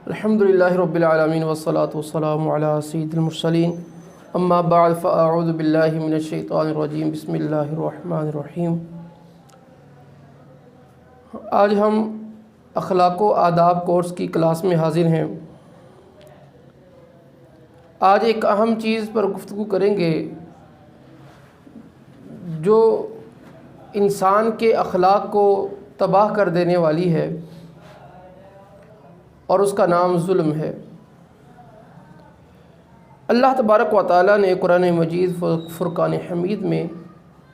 الحمدللہ رب العالمین والصلاة والسلام علی سید المرسلین اما بعد فاعوذ باللہ من الشیطان الرجیم بسم اللہ الرحمن الرحیم۔ آج ہم اخلاق و آداب کورس کی کلاس میں حاضر ہیں۔ آج ایک اہم چیز پر گفتگو کریں گے جو انسان کے اخلاق کو تباہ کر دینے والی ہے، اور اس کا نام ظلم ہے۔ اللہ تبارک و تعالیٰ نے قرآن مجید فرقان حمید میں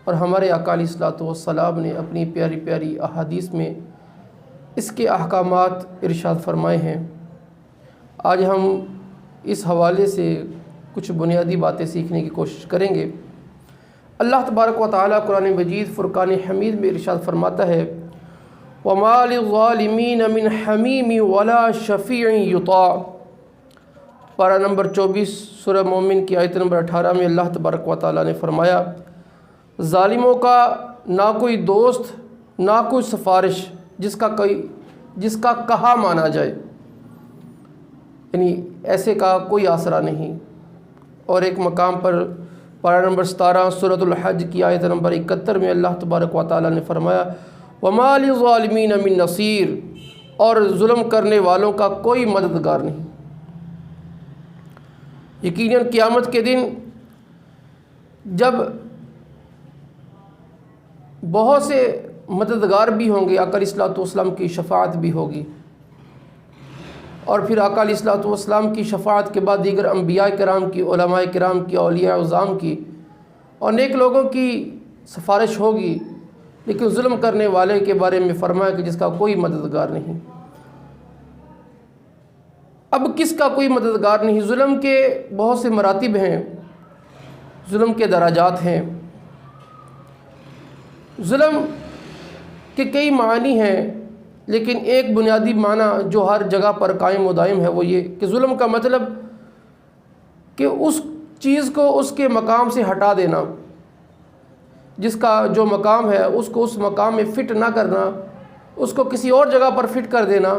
اور ہمارے آقا علیہ الصلوۃ والسلام نے اپنی پیاری پیاری احادیث میں اس کے احکامات ارشاد فرمائے ہیں۔ آج ہم اس حوالے سے کچھ بنیادی باتیں سیکھنے کی کوشش کریں گے۔ اللہ تبارک و تعالیٰ قرآن مجید فرقان حمید میں ارشاد فرماتا ہے وَمَا لِلظَّالِمِينَ مِنْ حَمِيمٍ وَلَا شَفِيعٍ يُطَاعُ۔ پارہ نمبر 24 سورہ مومن کی آیت نمبر 18 میں اللہ تبارک و تعالیٰ نے فرمایا ظالموں کا نہ کوئی دوست نہ کوئی سفارش جس کا کہا مانا جائے، یعنی ایسے کا کوئی آسرا نہیں۔ اور ایک مقام پر پارہ نمبر 17 سورۃ الحج کی آیت نمبر 71 میں اللہ تبارک و تعالیٰ نے فرمایا وَمَا لِلظَّالِمِينَ مِن نَصِيرٍ، اور ظلم کرنے والوں کا کوئی مددگار نہیں۔ یقیناً قیامت کے دن جب بہت سے مددگار بھی ہوں گے، آقا علیہ الصلوۃ والسلام کی شفاعت بھی ہوگی، اور پھر آقا علیہ الصلوۃ والسلام کی شفاعت کے بعد دیگر انبیاء کرام کی، علماء کرام کی، اولیاء عظام کی اور نیک لوگوں کی سفارش ہوگی، لیکن ظلم کرنے والے کے بارے میں فرمایا کہ جس کا کوئی مددگار نہیں۔ اب کس کا کوئی مددگار نہیں؟ ظلم کے بہت سے مراتب ہیں، ظلم کے درجات ہیں۔ ظلم کے کئی معنی ہیں، لیکن ایک بنیادی معنی جو ہر جگہ پر قائم و دائم ہے وہ یہ کہ ظلم کا مطلب کہ اس چیز کو اس کے مقام سے ہٹا دینا، جس کا جو مقام ہے اس کو اس مقام میں فٹ نہ کرنا، اس کو کسی اور جگہ پر فٹ کر دینا،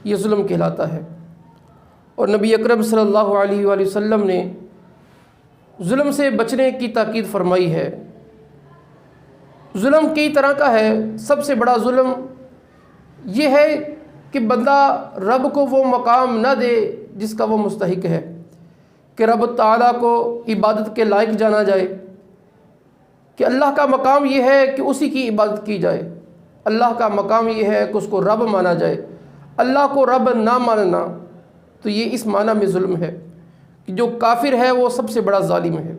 یہ ظلم کہلاتا ہے۔ اور نبی اکرم صلی اللہ علیہ وآلہ وسلم نے ظلم سے بچنے کی تاکید فرمائی ہے۔ ظلم کئی طرح کا ہے۔ سب سے بڑا ظلم یہ ہے کہ بندہ رب کو وہ مقام نہ دے جس کا وہ مستحق ہے، کہ رب تعالیٰ کو عبادت کے لائق جانا جائے، کہ اللہ کا مقام یہ ہے کہ اسی کی عبادت کی جائے، اللہ کا مقام یہ ہے کہ اس کو رب مانا جائے۔ اللہ کو رب نہ ماننا تو یہ اس معنی میں ظلم ہے کہ جو کافر ہے وہ سب سے بڑا ظالم ہے۔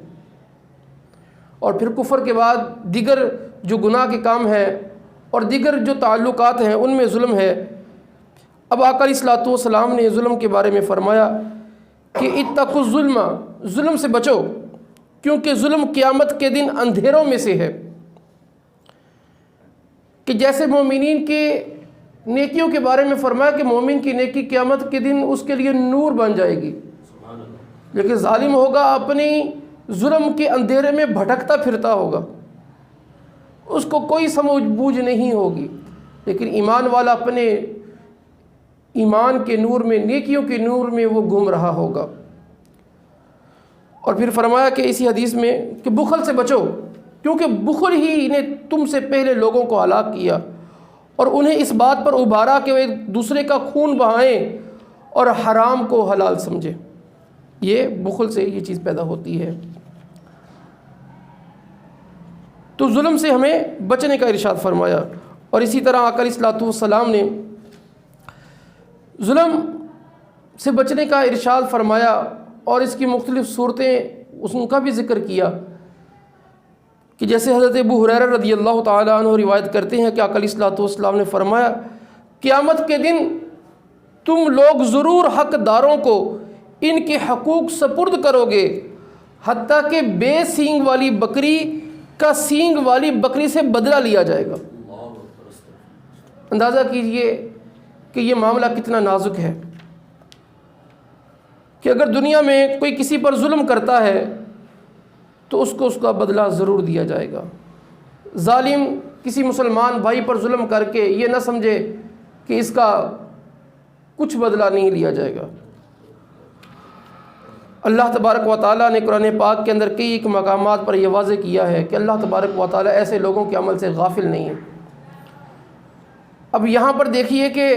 اور پھر کفر کے بعد دیگر جو گناہ کے کام ہیں اور دیگر جو تعلقات ہیں ان میں ظلم ہے۔ اب آقا علیہ الصلوۃ والسلام نے ظلم کے بارے میں فرمایا کہ اتقوا الظلم، ظلم سے بچو، کیونکہ ظلم قیامت کے دن اندھیروں میں سے ہے۔ کہ جیسے مومنین کے نیکیوں کے بارے میں فرمایا کہ مومن کی نیکی قیامت کے دن اس کے لیے نور بن جائے گی، لیکن ظالم ہوگا اپنی ظلم کے اندھیرے میں بھٹکتا پھرتا ہوگا، اس کو کوئی سمجھ بوجھ نہیں ہوگی، لیکن ایمان والا اپنے ایمان کے نور میں، نیکیوں کے نور میں وہ گھوم رہا ہوگا۔ اور پھر فرمایا کہ اسی حدیث میں کہ بخل سے بچو، کیونکہ بخل ہی نے تم سے پہلے لوگوں کو ہلاک کیا اور انہیں اس بات پر ابھارا کہ وہ ایک دوسرے کا خون بہائیں اور حرام کو حلال سمجھیں۔ یہ بخل سے یہ چیز پیدا ہوتی ہے۔ تو ظلم سے ہمیں بچنے کا ارشاد فرمایا۔ اور اسی طرح آقا علیہ الصلوۃ والسلام نے ظلم سے بچنے کا ارشاد فرمایا اور اس کی مختلف صورتیں ان کا بھی ذکر کیا، کہ جیسے حضرت ابو ہریرہ رضی اللہ تعالیٰ عنہ روایت کرتے ہیں کہ آقا علیہ الصلوۃ والسلام نے فرمایا قیامت کے دن تم لوگ ضرور حقداروں کو ان کے حقوق سپرد کرو گے، حتیٰ کہ بے سینگ والی بکری کا سینگ والی بکری سے بدلہ لیا جائے گا۔ اندازہ کیجئے کہ یہ معاملہ کتنا نازک ہے، کہ اگر دنیا میں کوئی کسی پر ظلم کرتا ہے تو اس کو اس کا بدلہ ضرور دیا جائے گا۔ ظالم کسی مسلمان بھائی پر ظلم کر کے یہ نہ سمجھے کہ اس کا کچھ بدلہ نہیں لیا جائے گا۔ اللہ تبارک و تعالیٰ نے قرآن پاک کے اندر کئی ایک مقامات پر یہ واضح کیا ہے کہ اللہ تبارک و تعالیٰ ایسے لوگوں کے عمل سے غافل نہیں ہے۔ اب یہاں پر دیکھیے کہ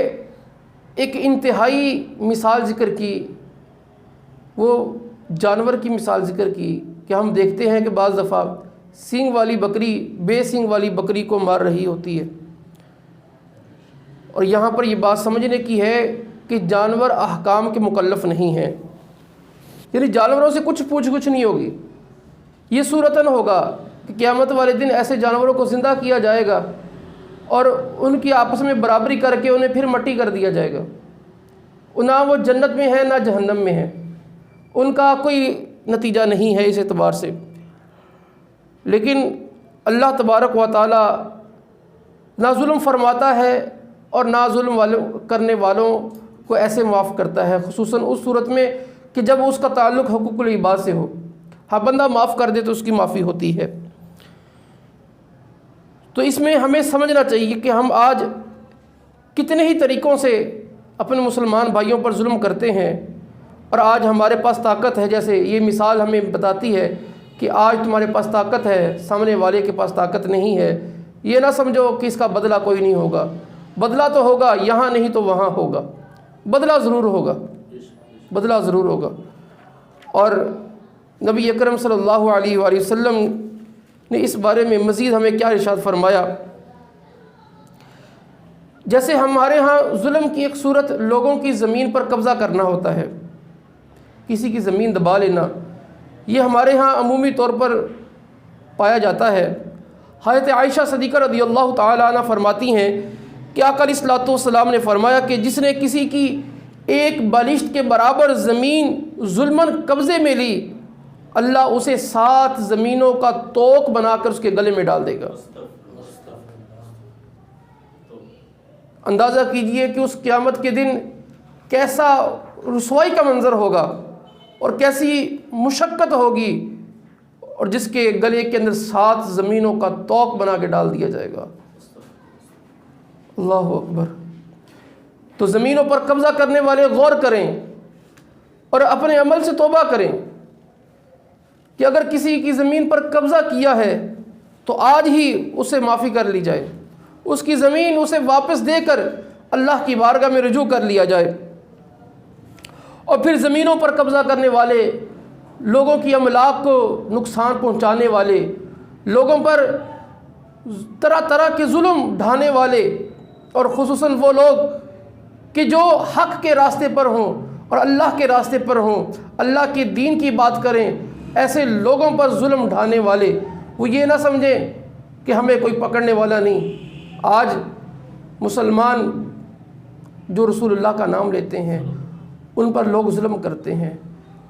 ایک انتہائی مثال ذکر کی، وہ جانور کی مثال ذکر کی کہ ہم دیکھتے ہیں کہ بعض دفعہ سینگ والی بکری بے سینگ والی بکری کو مار رہی ہوتی ہے، اور یہاں پر یہ بات سمجھنے کی ہے کہ جانور احکام کے مکلف نہیں ہیں، یعنی جانوروں سے کچھ پوچھ گچھ نہیں ہوگی۔ یہ صورتاً ہوگا کہ قیامت والے دن ایسے جانوروں کو زندہ کیا جائے گا اور ان کی آپس میں برابری کر کے انہیں پھر مٹی کر دیا جائے گا، نہ وہ جنت میں ہے نہ جہنم میں ہے، ان کا کوئی نتیجہ نہیں ہے اس اعتبار سے۔ لیکن اللہ تبارک و تعالیٰ نہ ظلم فرماتا ہے اور نہ ظلم کرنے والوں کو ایسے معاف کرتا ہے، خصوصاً اس صورت میں کہ جب اس کا تعلق حقوق العباد سے ہو۔ ہاں بندہ معاف کر دے تو اس کی معافی ہوتی ہے۔ تو اس میں ہمیں سمجھنا چاہیے کہ ہم آج کتنے ہی طریقوں سے اپنے مسلمان بھائیوں پر ظلم کرتے ہیں، اور آج ہمارے پاس طاقت ہے، جیسے یہ مثال ہمیں بتاتی ہے کہ آج تمہارے پاس طاقت ہے، سامنے والے کے پاس طاقت نہیں ہے۔ یہ نہ سمجھو کہ اس کا بدلہ کوئی نہیں ہوگا، بدلہ تو ہوگا، یہاں نہیں تو وہاں ہوگا، بدلہ ضرور ہوگا، بدلہ ضرور ہوگا۔ اور نبی اکرم صلی اللہ علیہ وآلہ وسلم نے اس بارے میں مزید ہمیں کیا ارشاد فرمایا؟ جیسے ہمارے ہاں ظلم کی ایک صورت لوگوں کی زمین پر قبضہ کرنا ہوتا ہے، کسی کی زمین دبا لینا، یہ ہمارے ہاں عمومی طور پر پایا جاتا ہے۔ حضرت عائشہ صدیقہ رضی اللہ تعالی عنہ فرماتی ہیں کہ آقا علیہ الصلوۃ والسلام نے فرمایا کہ جس نے کسی کی ایک بالشت کے برابر زمین ظلماً قبضے میں لی، اللہ اسے 7 زمینوں کا توق بنا کر اس کے گلے میں ڈال دے گا۔ اندازہ کیجئے کہ اس قیامت کے دن کیسا رسوائی کا منظر ہوگا اور کیسی مشقت ہوگی، اور جس کے گلے کے اندر 7 زمینوں کا توق بنا کے ڈال دیا جائے گا۔ اللہ اکبر۔ تو زمینوں پر قبضہ کرنے والے غور کریں اور اپنے عمل سے توبہ کریں کہ اگر کسی کی زمین پر قبضہ کیا ہے تو آج ہی اسے معافی کر لی جائے، اس کی زمین اسے واپس دے کر اللہ کی بارگاہ میں رجوع کر لیا جائے۔ اور پھر زمینوں پر قبضہ کرنے والے، لوگوں کی املاک کو نقصان پہنچانے والے، لوگوں پر طرح طرح کے ظلم ڈھانے والے، اور خصوصاً وہ لوگ کہ جو حق کے راستے پر ہوں اور اللہ کے راستے پر ہوں، اللہ کے دین کی بات کریں، ایسے لوگوں پر ظلم ڈھانے والے وہ یہ نہ سمجھیں کہ ہمیں کوئی پکڑنے والا نہیں۔ آج مسلمان جو رسول اللہ کا نام لیتے ہیں ان پر لوگ ظلم کرتے ہیں،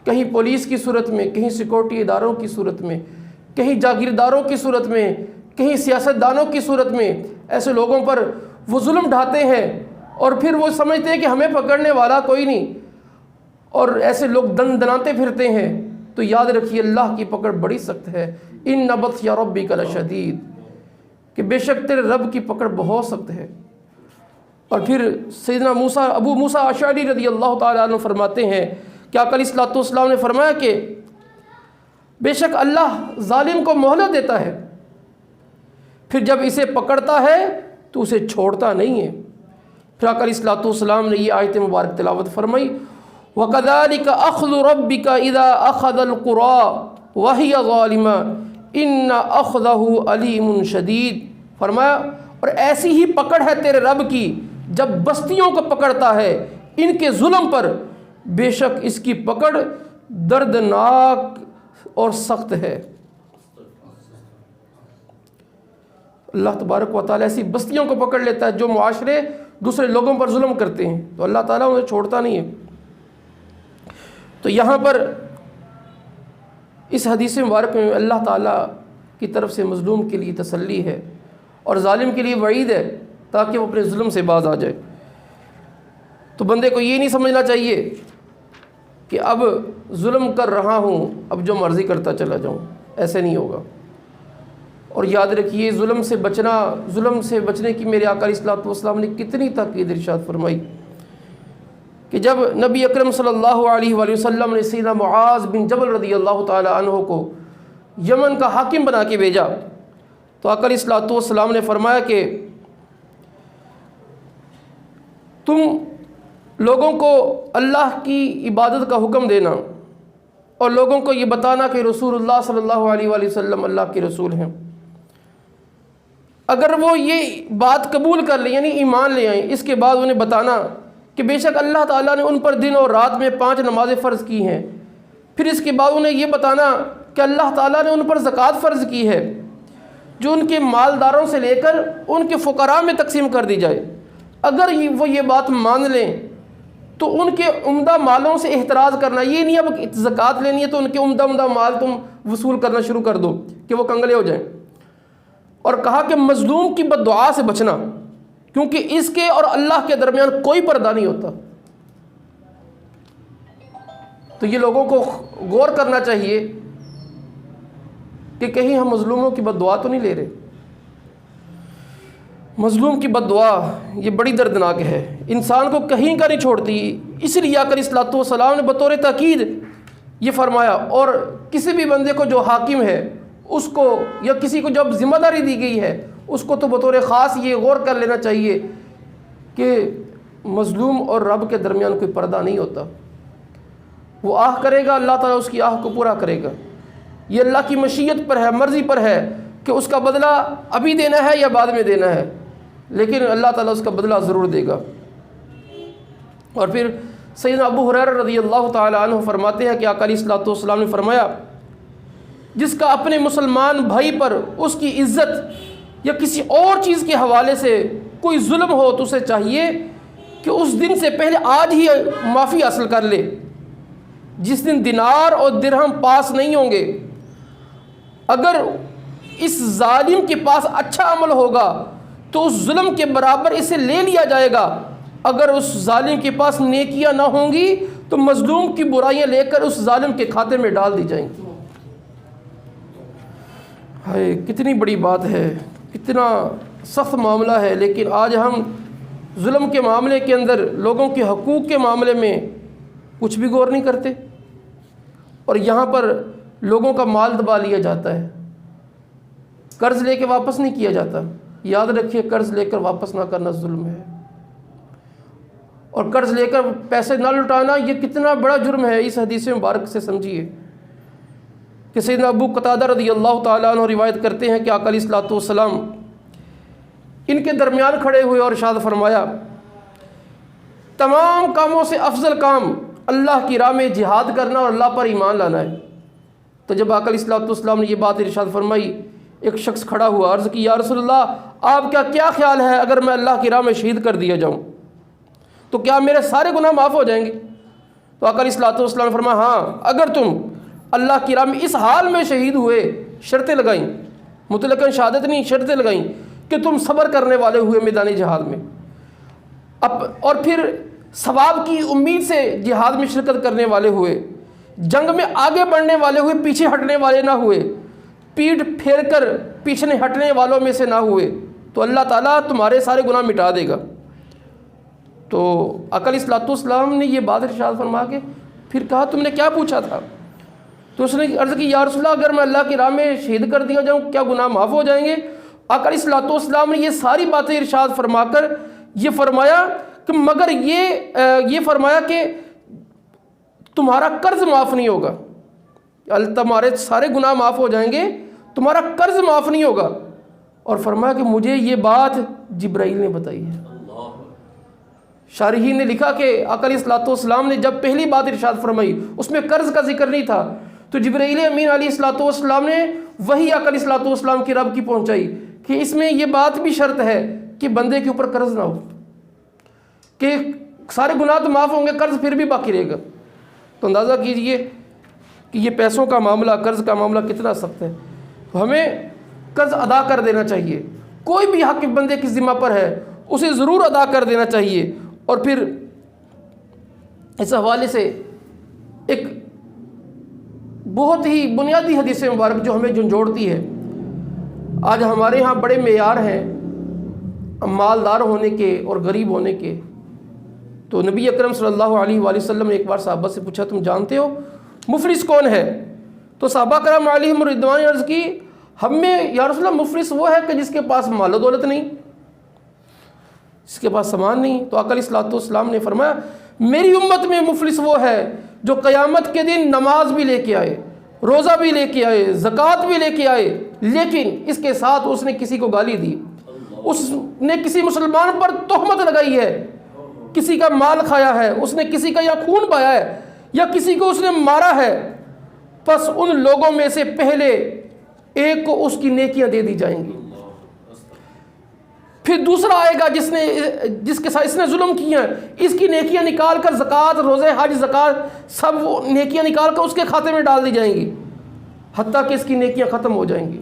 کہیں پولیس کی صورت میں، کہیں سیکورٹی اداروں کی صورت میں، کہیں جاگیرداروں کی صورت میں، کہیں سیاستدانوں کی صورت میں، ایسے لوگوں پر وہ ظلم ڈھاتے ہیں، اور پھر وہ سمجھتے ہیں کہ ہمیں پکڑنے والا کوئی نہیں، اور ایسے لوگ دن دناتے پھرتے ہیں۔ تو یاد رکھیے اللہ کی پکڑ بڑی سخت ہے، ان بطش ربک لشدید، کہ بے شک تیرے رب کی پکڑ بہت سخت ہے۔ اور پھر سیدنا ابو موسیٰ اشعری رضی اللہ تعالیٰ عنہ فرماتے ہیں کہ آقا علیہ الصلوۃ والسلام نے فرمایا کہ بے شک اللہ ظالم کو مہلت دیتا ہے، پھر جب اسے پکڑتا ہے تو اسے چھوڑتا نہیں ہے۔ پھر آقا علیہ الصلوۃ والسلام نے یہ آیت مبارک تلاوت فرمائی، وَكَذَلِكَ أَخْذُ رَبِّكَ إِذَا أَخَذَ الْقُرَىٰ وَهِيَ ظَالِمَةٌ إِنَّ أَخْذَهُ أَلِيمٌ شَدِيدٌ۔ فرمایا اور ایسی ہی پکڑ ہے تیرے رب کی جب بستیوں کو پکڑتا ہے ان کے ظلم پر، بے شک اس کی پکڑ دردناک اور سخت ہے۔ اللہ تبارک و تعالیٰ ایسی بستیوں کو پکڑ لیتا ہے جو معاشرے دوسرے لوگوں پر ظلم کرتے ہیں، تو اللہ تعالیٰ انہیں چھوڑتا نہیں ہے۔ تو یہاں پر اس حدیث مبارک میں اللہ تعالیٰ کی طرف سے مظلوم کے لیے تسلی ہے اور ظالم کے لیے وعید ہے تاکہ وہ اپنے ظلم سے باز آ جائے۔ تو بندے کو یہ نہیں سمجھنا چاہیے کہ اب ظلم کر رہا ہوں اب جو مرضی کرتا چلا جاؤں، ایسے نہیں ہوگا۔ اور یاد رکھیے ظلم سے بچنے کی میرے آقا علیہ الصلوۃ والسلام نے کتنی تاکید ارشاد فرمائی کہ جب نبی اکرم صلی اللہ علیہ وآلہ وسلم نے سیدنا معاذ بن جبل رضی اللہ تعالی عنہ کو یمن کا حاکم بنا کے بھیجا تو آقا علیہ الصلوۃ والسلام نے فرمایا کہ تم لوگوں کو اللہ کی عبادت کا حکم دینا اور لوگوں کو یہ بتانا کہ رسول اللہ صلی اللہ علیہ وآلہ وسلم اللہ کے رسول ہیں۔ اگر وہ یہ بات قبول کر لیں یعنی ایمان لے آئیں، اس کے بعد انہیں بتانا کہ بے شک اللہ تعالیٰ نے ان پر دن اور رات میں 5 نمازیں فرض کی ہیں، پھر اس کے بعد انہیں یہ بتانا کہ اللہ تعالیٰ نے ان پر زکوٰۃ فرض کی ہے جو ان کے مالداروں سے لے کر ان کے فقراء میں تقسیم کر دی جائے۔ اگر وہ یہ بات مان لیں تو ان کے عمدہ مالوں سے احتراز کرنا، یہ نہیں اب زکوٰۃ لینی ہے تو ان کے عمدہ مال تم وصول کرنا شروع کر دو کہ وہ کنگلے ہو جائیں۔ اور کہا کہ مظلوم کی بد دعا سے بچنا، کیونکہ اس کے اور اللہ کے درمیان کوئی پردہ نہیں ہوتا۔ تو یہ لوگوں کو غور کرنا چاہیے کہ کہیں ہم مظلوموں کی بد دعا تو نہیں لے رہے۔ مظلوم کی بد دعا یہ بڑی دردناک ہے، انسان کو کہیں کا نہیں چھوڑتی۔ اس لیے آقا علیہ الصلوۃ والسلام نے بطور تاکید یہ فرمایا، اور کسی بھی بندے کو جو حاکم ہے اس کو یا کسی کو جب ذمہ داری دی گئی ہے اس کو تو بطور خاص یہ غور کر لینا چاہیے کہ مظلوم اور رب کے درمیان کوئی پردہ نہیں ہوتا۔ وہ آہ کرے گا، اللہ تعالیٰ اس کی آہ کو پورا کرے گا۔ یہ اللہ کی مشیت پر ہے، مرضی پر ہے کہ اس کا بدلہ ابھی دینا ہے یا بعد میں دینا ہے، لیکن اللہ تعالیٰ اس کا بدلہ ضرور دے گا۔ اور پھر سیدنا ابو ہریرہ رضی اللہ تعالی عنہ فرماتے ہیں کہ آقا علیہ الصلوۃ والسلام نے فرمایا، جس کا اپنے مسلمان بھائی پر اس کی عزت یا کسی اور چیز کے حوالے سے کوئی ظلم ہو تو اسے چاہیے کہ اس دن سے پہلے آج ہی معافی حاصل کر لے، جس دن دینار اور درہم پاس نہیں ہوں گے۔ اگر اس ظالم کے پاس اچھا عمل ہوگا تو اس ظلم کے برابر اسے لے لیا جائے گا، اگر اس ظالم کے پاس نیکیاں نہ ہوں گی تو مظلوم کی برائیاں لے کر اس ظالم کے کھاتے میں ڈال دی جائیں گی۔ ہائے کتنی بڑی بات ہے، کتنا سخت معاملہ ہے، لیکن آج ہم ظلم کے معاملے کے اندر، لوگوں کے حقوق کے معاملے میں کچھ بھی غور نہیں کرتے، اور یہاں پر لوگوں کا مال دبا لیا جاتا ہے، قرض لے کے واپس نہیں کیا جاتا۔ یاد رکھیے، قرض لے کر واپس نہ کرنا ظلم ہے، اور قرض لے کر پیسے نہ لٹانا یہ کتنا بڑا جرم ہے، اس حدیث مبارک سے سمجھیے کہ سیدنا ابو قتادہ رضی اللہ تعالیٰ عنہ روایت کرتے ہیں کہ آقا علیہ الصلوۃ والسلام ان کے درمیان کھڑے ہوئے اور ارشاد فرمایا، تمام کاموں سے افضل کام اللہ کی راہ میں جہاد کرنا اور اللہ پر ایمان لانا ہے۔ تو جب آقا علیہ الصلوۃ والسلام نے یہ بات ارشاد فرمائی، ایک شخص کھڑا ہوا، عرض کی، یا رسول اللہ، آپ کا کیا خیال ہے اگر میں اللہ کی راہ میں شہید کر دیا جاؤں تو کیا میرے سارے گناہ معاف ہو جائیں گے؟ تو آقا علیہ الصلوۃ والسلام نے فرمایا، ہاں، اگر تم اللہ کی راہ میں اس حال میں شہید ہوئے، شرطیں لگائیں، مطلقاً شہادت نہیں، شرطیں لگائیں کہ تم صبر کرنے والے ہوئے میدان جہاد میں، اور پھر ثواب کی امید سے جہاد میں شرکت کرنے والے ہوئے، جنگ میں آگے بڑھنے والے ہوئے، پیچھے ہٹنے والے نہ ہوئے، پیٹھ پھیر کر پیچھے ہٹنے والوں میں سے نہ ہوئے، تو اللہ تعالیٰ تمہارے سارے گناہ مٹا دے گا۔ تو آقا علیہ الصلوۃ والسلام نے یہ بات ارشاد فرما کے پھر کہا، تم نے کیا پوچھا تھا؟ تو اس نے عرض کی، یا رسول اللہ، اگر میں اللہ کی راہ میں شہید کر دیا جاؤں کیا گناہ معاف ہو جائیں گے؟ آقا علیہ الصلوۃ والسلام نے یہ ساری باتیں ارشاد فرما کر یہ فرمایا کہ مگر یہ فرمایا کہ تمہارا قرض معاف نہیں ہوگا، تمہارے سارے گناہ معاف ہو جائیں گے، تمہارا قرض معاف نہیں ہوگا، اور فرمایا کہ مجھے یہ بات جبرائیل نے بتائی ہے۔ شارحین نے لکھا کہ آقا علیہ الصلوۃ والسلام نے جب پہلی بات ارشاد فرمائی اس میں قرض کا ذکر نہیں تھا، تو جبرائیل امین علیہ الصلوۃ والسلام نے وہی آقا علیہ الصلوۃ والسلام کی رب کی پہنچائی کہ اس میں یہ بات بھی شرط ہے کہ بندے کے اوپر قرض نہ ہو، کہ سارے گناہ تو معاف ہوں گے، قرض پھر بھی باقی رہے گا۔ تو اندازہ کیجئے کہ یہ پیسوں کا معاملہ، قرض کا معاملہ کتنا سخت ہے۔ تو ہمیں قرض ادا کر دینا چاہیے، کوئی بھی حق بندے کی ذمہ پر ہے اسے ضرور ادا کر دینا چاہیے۔ اور پھر اس حوالے سے ایک بہت ہی بنیادی حدیث مبارک جو ہمیں جھنجھوڑتی ہے، آج ہمارے ہاں بڑے معیار ہیں مالدار ہونے کے اور غریب ہونے کے، تو نبی اکرم صلی اللہ علیہ وآلہ وسلم نے ایک بار صحابہ سے پوچھا تم جانتے ہو مفلس کون ہے؟ تو صحابہ کرام علیہم رضوان عرض کی ہم میں یا رسول اللہ مفلس وہ ہے کہ جس کے پاس مال و دولت نہیں، جس کے پاس سامان نہیں۔ تو آقا علیہ الصلوۃ والسلام نے فرمایا میری امت میں مفلس وہ ہے جو قیامت کے دن نماز بھی لے کے آئے، روزہ بھی لے کے آئے، زکوٰۃ بھی لے کے آئے، لیکن اس کے ساتھ اس نے کسی کو گالی دی، اس نے کسی مسلمان پر تہمت لگائی ہے، کسی کا مال کھایا ہے، اس نے کسی کا یا خون بہایا ہے یا کسی کو اس نے مارا ہے، پس ان لوگوں میں سے پہلے ایک کو اس کی نیکیاں دے دی جائیں گی، پھر دوسرا آئے گا جس کے ساتھ اس نے ظلم کیا ہے، اس کی نیکیاں نکال کر زکوٰۃ، روزے، حج، زکوٰۃ سب وہ نیکیاں نکال کر اس کے کھاتے میں ڈال دی جائیں گی، حتیٰ کہ اس کی نیکیاں ختم ہو جائیں گی۔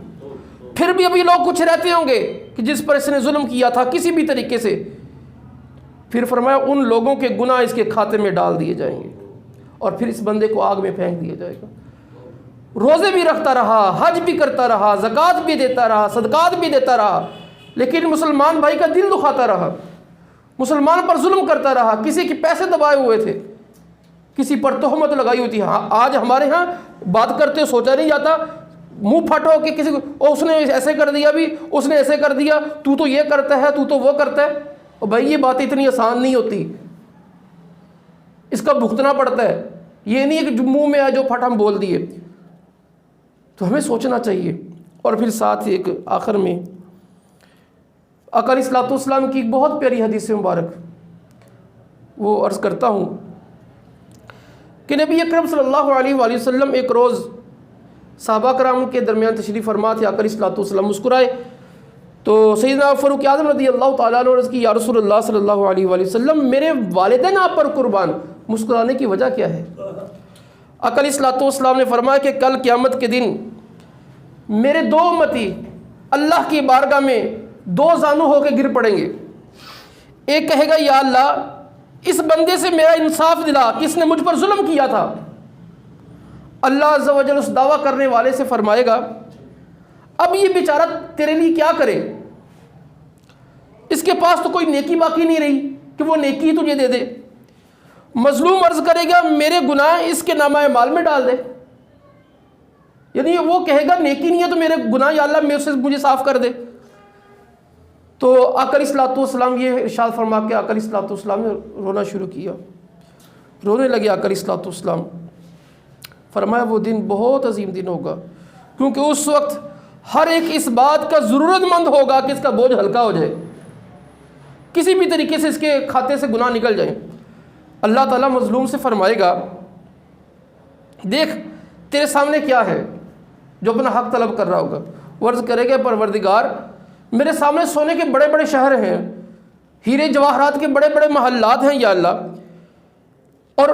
پھر بھی ابھی لوگ کچھ رہتے ہوں گے کہ جس پر اس نے ظلم کیا تھا کسی بھی طریقے سے، پھر فرمایا ان لوگوں کے گناہ اس کے کھاتے میں ڈال دیے جائیں گے اور پھر اس بندے کو آگ میں پھینک دیا جائے گا۔ روزے بھی رکھتا رہا، حج بھی کرتا رہا، زکوٰۃ بھی دیتا رہا، صدقات بھی دیتا رہا، لیکن مسلمان بھائی کا دل دکھاتا رہا، مسلمان پر ظلم کرتا رہا، کسی کے پیسے دبائے ہوئے تھے، کسی پر تہمت لگائی ہوئی تھی۔ آج ہمارے ہاں بات کرتے سوچا نہیں جاتا، منہ پھٹو کہ کسی کو اس نے ایسے کر دیا، بھی اس نے ایسے کر دیا، تو یہ کرتا ہے، تو وہ کرتا ہے۔ اور بھائی یہ بات اتنی آسان نہیں ہوتی، اس کا بھگتنا پڑتا ہے، یہ نہیں ہے کہ منہ میں آ جو پھٹ ہم بول دیے۔ تو ہمیں سوچنا چاہیے۔ اور پھر ساتھ ہی ایک آخر میں آقا علیہ الصلوۃ والسلام کی ایک بہت پیاری حدیث مبارک وہ عرض کرتا ہوں کہ نبی اکرم صلی اللہ علیہ وآلہ وسلم ایک روز صحابہ کرام کے درمیان تشریف فرما تھے۔ آقا علیہ الصلوۃ والسلام مسکرائے تو سیدنا فاروق اعظم رضی اللہ تعالیٰ عنہ عرض کی یا رسول اللہ صلی اللہ علیہ وآلہ وسلم میرے والدین آپ پر قربان، مسکرانے کی وجہ کیا ہے؟ آقا علیہ الصلوۃ والسلام نے فرمایا کہ کل قیامت کے دن میرے دو امتی اللہ کی بارگاہ میں دو زانو ہو کے گر پڑیں گے، ایک کہے گا یا اللہ اس بندے سے میرا انصاف دلا کہ اس نے مجھ پر ظلم کیا تھا۔ اللہ عز و جل اس دعویٰ کرنے والے سے فرمائے گا اب یہ بیچارہ تیرے لیے کیا کرے، اس کے پاس تو کوئی نیکی باقی نہیں رہی کہ وہ نیکی تجھے دے دے۔ مظلوم عرض کرے گا میرے گناہ اس کے نامہ اعمال میں ڈال دے، یعنی وہ کہے گا نیکی نہیں ہے تو میرے گناہ یا اللہ مجھے صاف کر دے۔ تو آقا علیہ الصلوۃ والسلام یہ ارشاد فرما کے آقا علیہ الصلوۃ والسلام نے رونا شروع کیا، رونے لگے آقا علیہ الصلوۃ والسلام۔ فرمایا وہ دن بہت عظیم دن ہوگا، کیونکہ اس وقت ہر ایک اس بات کا ضرورت مند ہوگا کہ اس کا بوجھ ہلکا ہو جائے، کسی بھی طریقے سے اس کے کھاتے سے گناہ نکل جائیں۔ اللہ تعالیٰ مظلوم سے فرمائے گا دیکھ تیرے سامنے کیا ہے، جو اپنا حق طلب کر رہا ہوگا۔ وہ عرض کرے گا پروردگار میرے سامنے سونے کے بڑے بڑے شہر ہیں، ہیرے جواہرات کے بڑے بڑے محلات ہیں یا اللہ، اور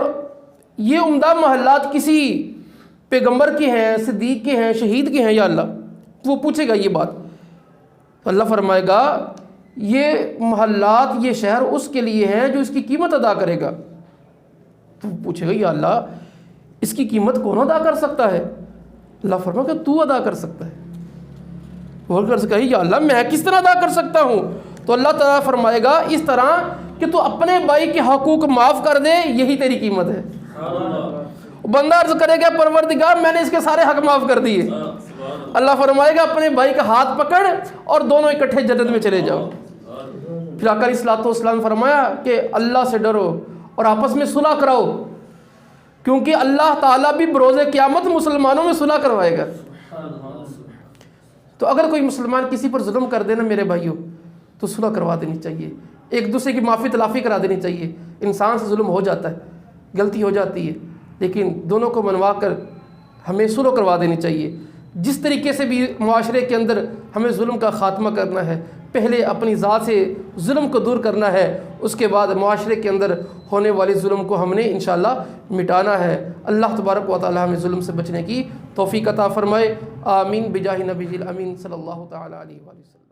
یہ عمدہ محلات کسی پیغمبر کے ہیں، صدیق کے ہیں، شہید کے ہیں یا اللہ۔ وہ پوچھے گا یہ بات، تو اللہ فرمائے گا یہ محلات، یہ شہر اس کے لیے ہیں جو اس کی قیمت ادا کرے گا۔ تو وہ پوچھے گا یا اللہ اس کی قیمت کون ادا کر سکتا ہے؟ اللہ فرمائے گا تو ادا کر سکتا ہے۔ وہ کر سکتا ہے یا اللہ میں کس طرح ادا کر سکتا ہوں؟ تو اللہ تعالیٰ فرمائے گا اس طرح کہ تو اپنے بھائی کے حقوق معاف کر دے، یہی تیری قیمت ہے۔ بندہ عرض کرے گا پروردگار میں نے اس کے سارے حق معاف کر دیے۔ اللہ فرمائے گا اپنے بھائی کا ہاتھ پکڑ اور دونوں اکٹھے جنت میں چلے جاؤ۔ پھر آقا علیہ الصلوۃ والسلام فرمایا کہ اللہ سے ڈرو اور آپس میں صلح کراؤ، کیونکہ اللہ تعالیٰ بھی بروز قیامت مسلمانوں میں صلح کروائے گا۔ تو اگر کوئی مسلمان کسی پر ظلم کر دے نا میرے بھائیوں، تو صلح کروا دینی چاہیے، ایک دوسرے کی معافی تلافی کرا دینی چاہیے۔ انسان سے ظلم ہو جاتا ہے، غلطی ہو جاتی ہے، لیکن دونوں کو منوا کر ہمیں صلح کروا دینی چاہیے۔ جس طریقے سے بھی معاشرے کے اندر ہمیں ظلم کا خاتمہ کرنا ہے، پہلے اپنی ذات سے ظلم کو دور کرنا ہے، اس کے بعد معاشرے کے اندر ہونے والے ظلم کو ہم نے انشاءاللہ مٹانا ہے۔ اللہ تبارک و تعالی ہمیں ظلم سے بچنے کی توفیق عطا فرمائے۔ آمین بجاہ نبی الامین صلی اللہ تعالی علیہ وسلم۔